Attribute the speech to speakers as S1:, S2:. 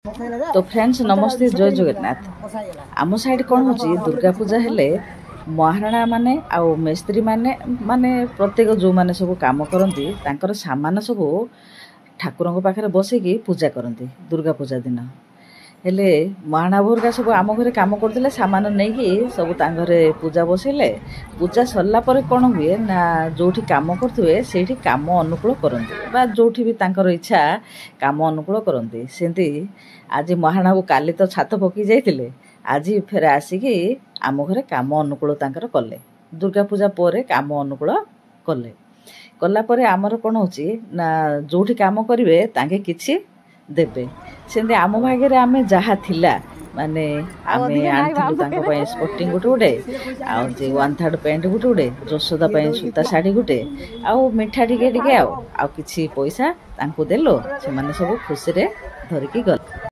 S1: तो फ्रेंड्स नमस्ते जय जगन्नाथ। आम साइड कौन हो दुर्गा पूजा हेले महाराणा माने आउ मेस्त्री माने माने प्रत्येक जो माने सब काम करती सामान सब ठाकुर पाखे बसैकी पूजा करती दुर्गा पूजा दिन हेले महाराणा भोरका सब आम घरे काम करते सामान नहीं सब घरे पूजा बसैले पूजा सरला पर कौन हुए ना जो काम करते से काम अनुकूल करती जो भी इच्छा काम अनुकूल करती सेमती आज महाराणा को काली तो छात पकई जाइए आज फेर आसिकी आम घरे काम अनुकूल कले दुर्गा पूजा पर काम अनुकूल कले कलापर आमर कौन हो जो काम करेंगे तांके किछि देबे सेमती आम भाग्य आम जहाँ थिला माने आमे आनी स्पोर्टिंग गोटे गोटे आउ 1/3 पैंट गोटे गोटे जशोदा सूता शाढ़ी गोटे आउ मिठा टिके टिके आउ किछि पैसा तांको देलो से माने सब खुशी रे धरिकी गल।